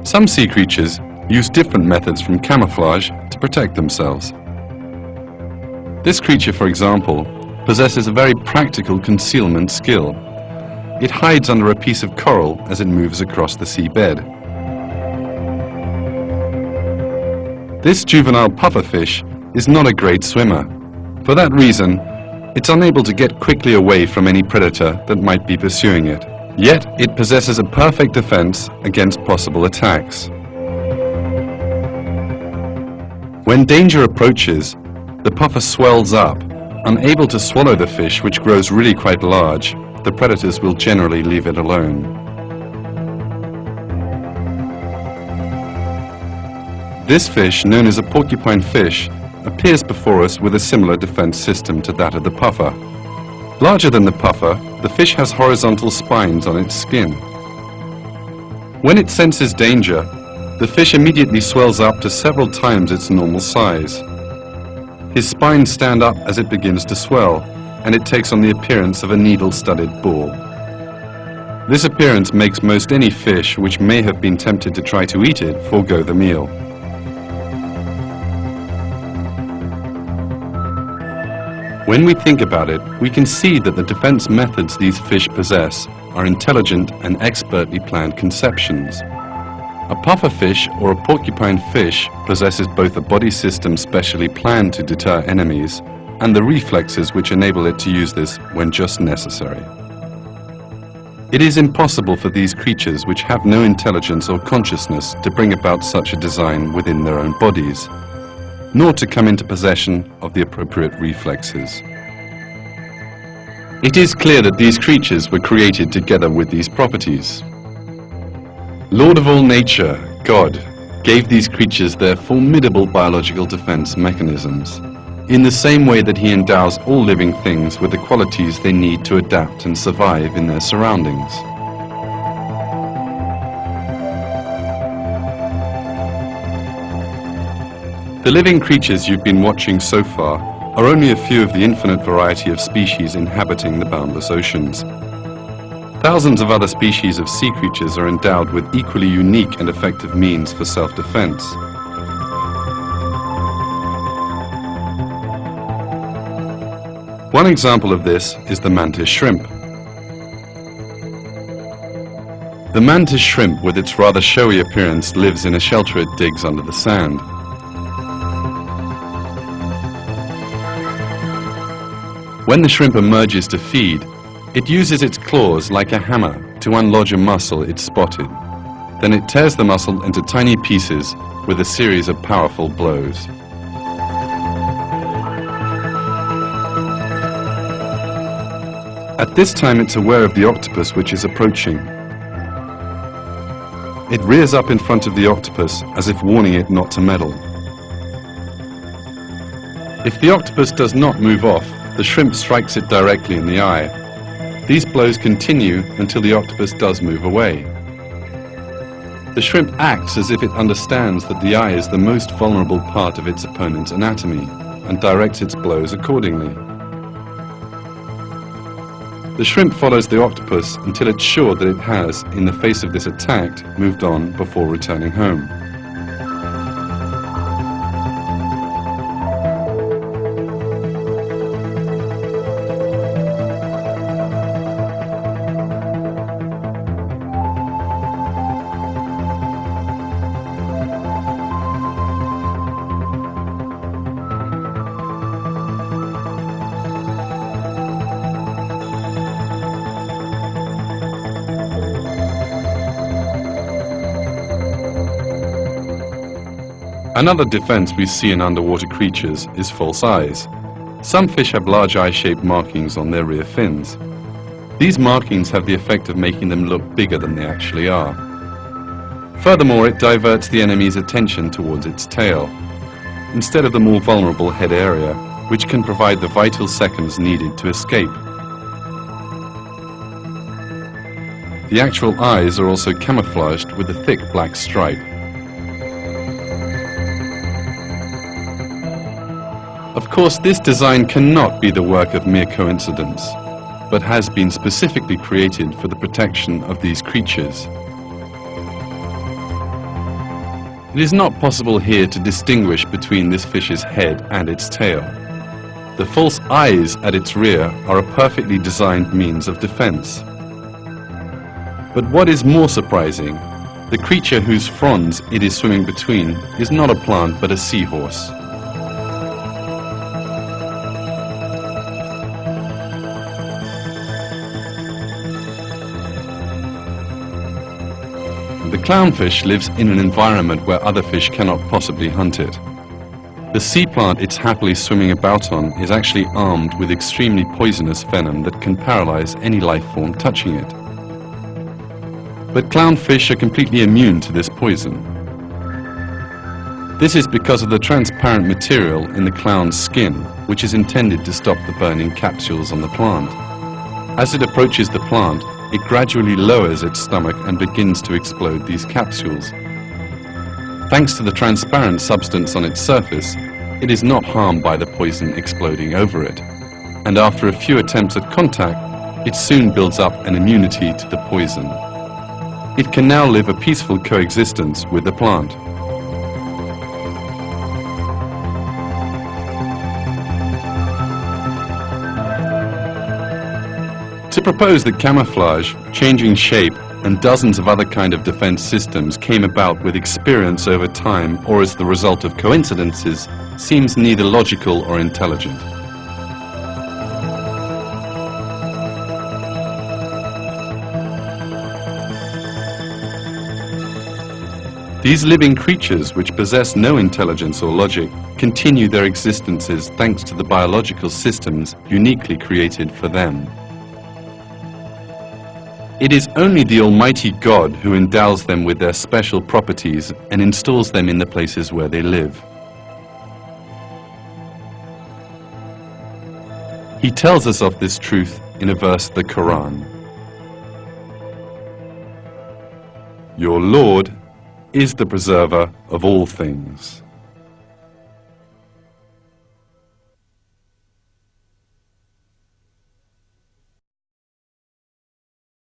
Some sea creatures use different methods from camouflage to protect themselves. This creature, for example, possesses a very practical concealment skill. It hides under a piece of coral as it moves across the seabed. This juvenile pufferfish is not a great swimmer. For that reason, it's unable to get quickly away from any predator that might be pursuing it. Yet, it possesses a perfect defense against possible attacks. When danger approaches, the puffer swells up. Unable to swallow the fish, which grows really quite large, the predators will generally leave it alone. This fish, known as a porcupine fish, appears before us with a similar defense system to that of the puffer. Larger than the puffer, the fish has horizontal spines on its skin. When it senses danger, the fish immediately swells up to several times its normal size. His spines stand up as it begins to swell, and it takes on the appearance of a needle-studded ball. This appearance makes most any fish which may have been tempted to try to eat it forego the meal. When we think about it, we can see that the defense methods these fish possess are intelligent and expertly planned conceptions. A pufferfish or a porcupine fish possesses both a body system specially planned to deter enemies and the reflexes which enable it to use this when just necessary. It is impossible for these creatures which have no intelligence or consciousness to bring about such a design within their own bodies, nor to come into possession of the appropriate reflexes. It is clear that these creatures were created together with these properties. Lord of all nature, God, gave these creatures their formidable biological defense mechanisms, in the same way that He endows all living things with the qualities they need to adapt and survive in their surroundings. The living creatures you've been watching so far are only a few of the infinite variety of species inhabiting the boundless oceans. Thousands of other species of sea creatures are endowed with equally unique and effective means for self-defense. One example of this is the mantis shrimp. The mantis shrimp, with its rather showy appearance, lives in a shelter it digs under the sand. When the shrimp emerges to feed, it uses its claws like a hammer to unlodge a mussel it's spotted. Then it tears the mussel into tiny pieces with a series of powerful blows. At this time it's aware of the octopus which is approaching. It rears up in front of the octopus as if warning it not to meddle. If the octopus does not move off, the shrimp strikes it directly in the eye. These blows continue until the octopus does move away. The shrimp acts as if it understands that the eye is the most vulnerable part of its opponent's anatomy and directs its blows accordingly. The shrimp follows the octopus until it's sure that it has, in the face of this attack, moved on before returning home. Another defense we see in underwater creatures is false eyes. Some fish have large eye-shaped markings on their rear fins. These markings have the effect of making them look bigger than they actually are. Furthermore, it diverts the enemy's attention towards its tail, instead of the more vulnerable head area, which can provide the vital seconds needed to escape. The actual eyes are also camouflaged with a thick black stripe. Of course, this design cannot be the work of mere coincidence, but has been specifically created for the protection of these creatures. It is not possible here to distinguish between this fish's head and its tail. The false eyes at its rear are a perfectly designed means of defense. But what is more surprising, the creature whose fronds it is swimming between is not a plant but a seahorse. The clownfish lives in an environment where other fish cannot possibly hunt it. The sea plant it's happily swimming about on is actually armed with extremely poisonous venom that can paralyze any life form touching it. But clownfish are completely immune to this poison. This is because of the transparent material in the clown's skin, which is intended to stop the burning capsules on the plant. As it approaches the plant, it gradually lowers its stomach and begins to explode these capsules. Thanks to the transparent substance on its surface, it is not harmed by the poison exploding over it. And after a few attempts at contact, it soon builds up an immunity to the poison. It can now live a peaceful coexistence with the plant. To propose that camouflage, changing shape, and dozens of other kind of defense systems came about with experience over time or as the result of coincidences seems neither logical or intelligent. These living creatures, which possess no intelligence or logic, continue their existences thanks to the biological systems uniquely created for them. It is only the Almighty God who endows them with their special properties and installs them in the places where they live. He tells us of this truth in a verse of the Quran. Your Lord is the preserver of all things.